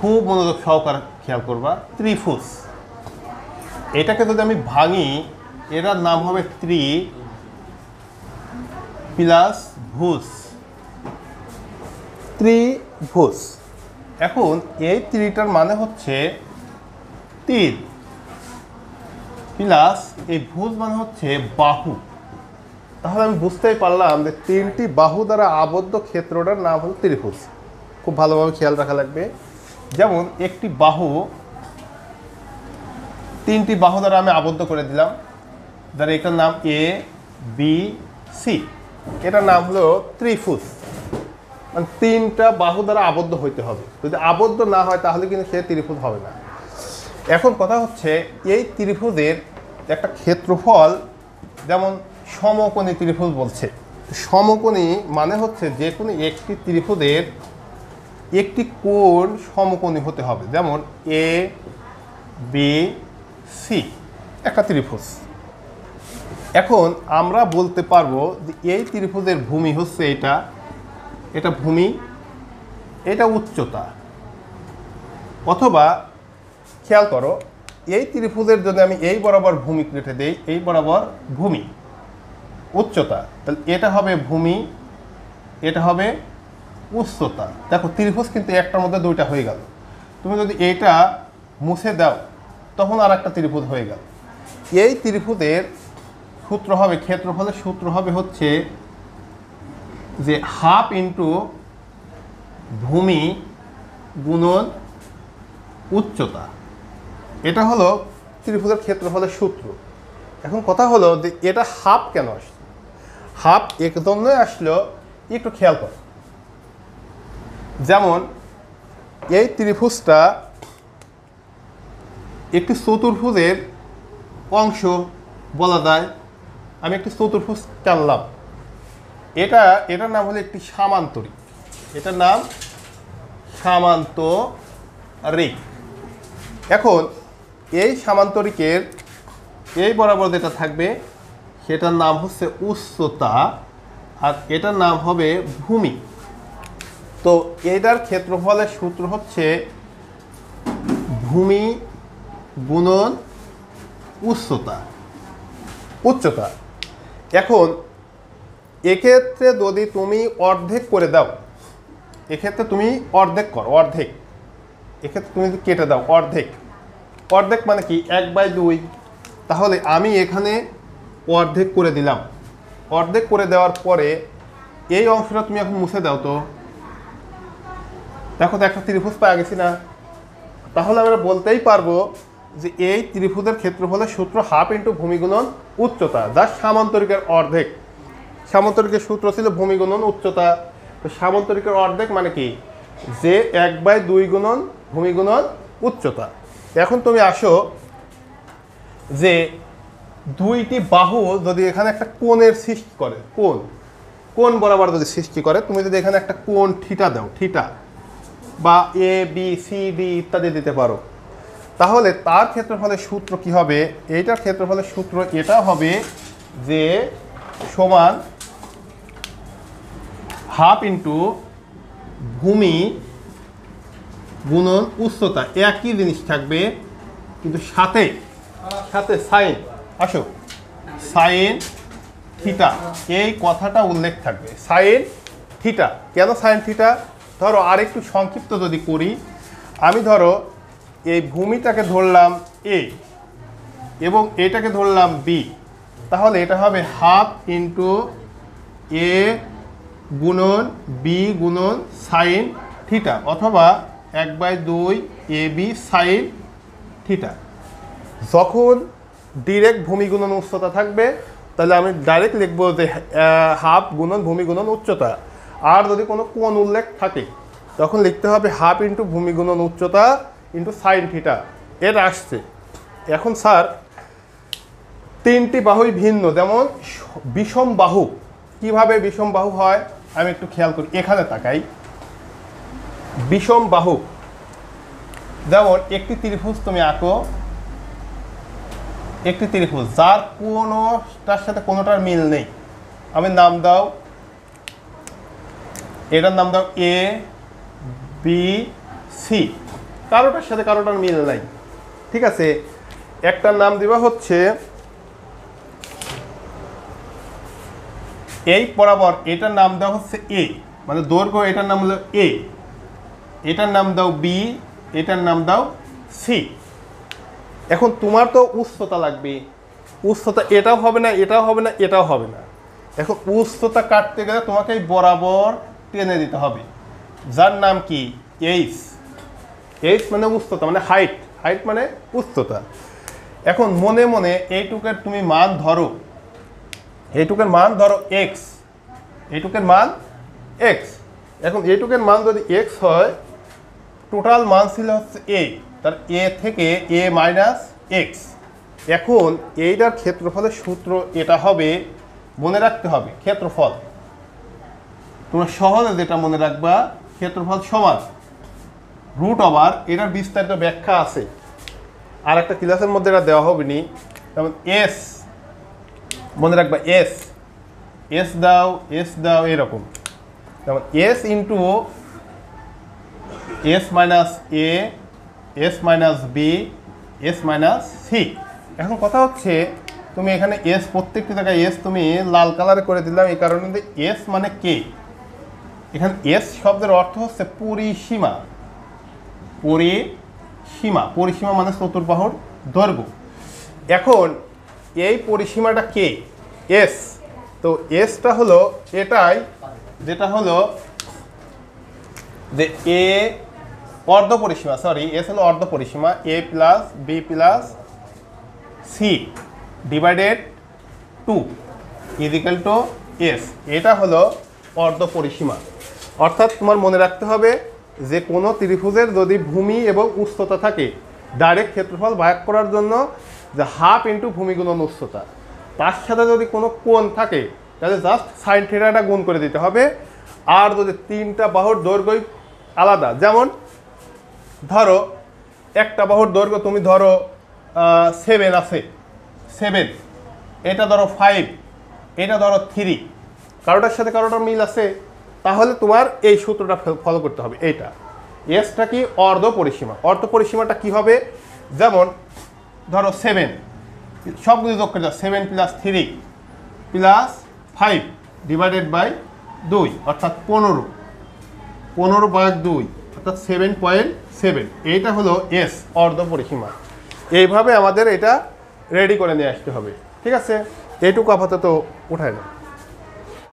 খুব মনোযোগ সহকারে খেয়াল করবা, ত্রিভুজ। এটাকে যদি আমি ভাঙি, এটার নাম হবে ত্রি প্লাস ভুজ, ত্রিভুজ। এখন এই ত্রিটার মানে হচ্ছে 3 প্লাস এই ভুজ মানে হচ্ছে বাহু। তাহলে আমি বুঝতেই পারলাম যে 3টি বাহু দ্বারা আবদ্ধ ক্ষেত্রটার নাম হল ত্রিভুজ। খুব ভালোভাবে খেয়াল রাখা লাগবে। যেমন একটি বাহু 3টি বাহু দ্বারা আমি আবদ্ধ করে দিলাম, যার এটার নাম এ বি সি, এটার নাম হলো ত্রিভুজ। মানে 3টা বাহু দ্বারা আবদ্ধ হইতে হবে, যদি আবদ্ধ না হয় তাহলে কিন্তু সে ত্রিভুজ হবে না। এখন কথা হচ্ছে এই ত্রিভুজের একটা ক্ষেত্রফল, যেমন সমকোণী ত্রিভুজ বলছে। সমকোণী মানে হচ্ছে যে কোনো একটি ত্রিভুজের একটি কোণ সমকোণী হতে হবে। যেমন এ বি সি একটা ত্রিভুজ। এখন আমরা বলতে পারবো যে এই ত্রিভুজের ভূমি হচ্ছে এটা ভূমি, এটা উচ্চতা। অথবা খেয়াল করো, এই ত্রিভুজের যদি আমি এই বরাবর ভূমি কেটে দেই, এই বরাবর ভূমি উচ্চতা, তাহলে এটা হবে ভূমি, এটা হবে উচ্চতা। দেখো ত্রিভুজ কিন্তু একটার মধ্যে দুইটা হয়ে গেল। তুমি যদি এইটা মুছে দাও তখন আর একটা ত্রিভুজ হয়ে গেল। এই ত্রিভুজের সূত্র হবে, ক্ষেত্রফলের সূত্র হবে হচ্ছে যে হাফ ইন্টু ভূমি গুণন উচ্চতা। এটা হলো ত্রিভুজের ক্ষেত্রফলের সূত্র। এখন কথা হলো যে এটা হাফ কেন আসলো? হাফ একজন্যই আসলো, একটু খেয়াল করো। যেমন এই ত্রিভুজটা একটি চতুর্ভুজের অংশ বলা যায়। আমি একটি চতুর্ভুজ টানলাম, এটার নাম হলো একটি সামান্তরিক। এটার নাম সামান্তরিক। এখন এই সামান্তরিকের এই বরাবর যেটা থাকবে সেটার নাম হচ্ছে উচ্চতা, আর এটার নাম হবে ভূমি। তো এটার ক্ষেত্রফলের সূত্র হচ্ছে ভূমি গুণন উচ্চতা। এখন এক্ষেত্রে যদি তুমি অর্ধেক করে দাও, এক্ষেত্রে তুমি অর্ধেক করো, অর্ধেক, এক্ষেত্রে তুমি যদি কেটে দাও অর্ধেক মানে কি 1/2। তাহলে আমি এখানে অর্ধেক করে দিলাম। অর্ধেক করে দেওয়ার পরে এই অংশটা তুমি এখন মুছে দাও। তো দেখো তো একটা ত্রিভুজ পাওয়া গেছি না? তাহলে আমরা বলতেই পারবো যে এই ত্রিভুজের ক্ষেত্রফলের সূত্র হাফ ইন্টু ভূমি গুণন উচ্চতা, যা সামান্তরিকের অর্ধেক। সামান্তরিকের সূত্র ছিল ভূমি গুণন উচ্চতা, তো সামান্তরিকের অর্ধেক মানে কি যে 1/2 গুণন ভূমি গুণন উচ্চতা। এখন তুমি আসো যে দুইটি বাহু যদি এখানে একটা কোণের সৃষ্টি করে, কোণ বরাবর যদি সৃষ্টি করে, তুমি যদি এখানে একটা কোণ থিটা দাও, থিটা বা এ বি সি ডি ইত্যাদি দিতে পারো, তাহলে তার ক্ষেত্রফলের সূত্র কি হবে? এইটার ক্ষেত্রফলের সূত্র এটা হবে যে সমান হাফ ইন্টু ভূমি গুণন উচ্চতা। একই জিনিস থাকবে, কিন্তু সাথে সাইন, আসো সাইন থিটা, এই কথাটা উল্লেখ থাকবে, সাইন থিটা। কেন সাইন থিটা? ধরো আর একটু সংক্ষিপ্ত যদি করি, আমি ধরো এই ভূমিটাকে ধরলাম এ এবং এটাকে ধরলাম বি, তাহলে এটা হবে হাফ ইন্টু এ গুণন বি গুণন সাইন থিটা, অথবা 1/2 এ বি সাইন থিটা। যখন ডিরেক্ট ভূমি গুণন উচ্চতা থাকবে তাহলে আমি ডাইরেক্ট লিখবো যে হাফ গুণন ভূমি গুণন উচ্চতা। আর যদি কোনো কোণ উল্লেখ থাকে তখন লিখতে হবে হাফ ইন্টু ভূমি গুণন উচ্চতা ইন্টু সাইন থিটা। এর আসছে। এখন স্যার 3টি বাহুই ভিন্ন, যেমন বিষম বাহু। কিভাবে বিষম বাহু হয় আমি একটু খেয়াল করি, এখানে তাকাই। বিষম বাহু যেমন একটি ত্রিভুজ তুমি আঁকো, একটি ত্রিভুজ যার কোনোটার সাথে কোনোটার মিল নেই। আমি নাম দাও, এটার নাম দাও এ বি সি। কারোটার সাথে কারোটার মিল নাই। ঠিক আছে, একটার নাম দিবা হচ্ছে এই বরাবর, এটার নাম দেওয়া হচ্ছে এ, মানে দৈর্ঘ্য, এটার নাম হলো এ, এটার নাম দাও বি, এটার নাম দাও সি। এখন তোমার তো উচ্চতা লাগবে, উচ্চতা এটাও হবে না, এটাও হবে না, এটাও হবে না। এখন উচ্চতা কাটতে গেলে তোমাকে এই বরাবর টেনে দিতে হবে, যার নাম কি এইচ। এইচ মানে উচ্চতা, মানে হাইট, হাইট মানে উচ্চতা। এখন মনে মনে এইটুকের তুমি মান ধরো, এইটুকের মান ধরো এক্স, এইটুকের মান এক্স। এখন এইটুকের মান যদি এক্স হয়, টোটাল মান ছিল হচ্ছে এ, তার এ থেকে এ মাইনাস এক্স। এখন এইটার ক্ষেত্রফলের সূত্র এটা হবে, মনে রাখতে হবে ক্ষেত্রফল, তোমরা সহজে যেটা মনে রাখবা, ক্ষেত্রফল সমান রুট ওভার, এটার বিস্তারিত ব্যাখ্যা আছে আর একটা ক্লাসের মধ্যে এটা দেওয়া হবে নি। যেমন এস, মনে রাখবা এস, এস দাও, এস দাও, এরকম। যেমন S into S minus A, S minus B, S minus C. এখন কথা হচ্ছে তুমি এখানে এস, প্রত্যেকটি জায়গায় এস তুমি লাল কালারে করে দিলাম, এই কারণে এস মানে কে। এখানে এস শব্দের অর্থ হচ্ছে পরিসীমা, পরিসীমা, পরিসীমা মানে চতুর্বাহুর দৈর্ঘ্য। এখন এই পরিসীমাটা কে, এস। তো এসটা হলো এটাই, যেটা হলো যে এ অর্ধ পরিসীমা, সরি এস হলো অর্ধ পরিসীমা, A plus B plus C divided 2 equal to S. এটা হলো অর্ধ পরিসীমা। অর্থাৎ তোমার মনে রাখতে হবে যে কোনো ত্রিভুজের যদি ভূমি এবং উচ্চতা থাকে, ডাইরেক্ট ক্ষেত্রফল ভাগ করার জন্য যে হাফ ইন্টু ভূমি গুণন উচ্চতা, তার সাথে যদি কোনো কোণ থাকে তাহলে জাস্ট সাইন থিটাটা গুণ করে দিতে হবে। আর যদি তিনটা বাহুর দৈর্ঘ্যই আলাদা, যেমন ধরো একটা বাহুর দৈর্ঘ্য তুমি ধরো 7 আছে, 7, এটা ধরো 5, এটা ধরো 3, কারোটার সাথে কারোটার মিল আছে, তাহলে তোমার এই সূত্রটা ফলো করতে হবে। এইটা এসটা কি অর্ধ পরিসীমা, অর্ধ পরিসীমাটা কি হবে, যেমন ধরো 7, সবগুলো যোগ করে দাও, 7 প্লাস 3 প্লাস 5 ডিভাইডেড বাই 2, অর্থাৎ 15, 15/2 অর্থাৎ 7.7। এইটা হলো এস অর্ধ পরিসীমা। এইভাবে আমাদের এটা রেডি করে নিয়ে আসতে হবে। ঠিক আছে, এইটুকু আপাতত উঠায় না।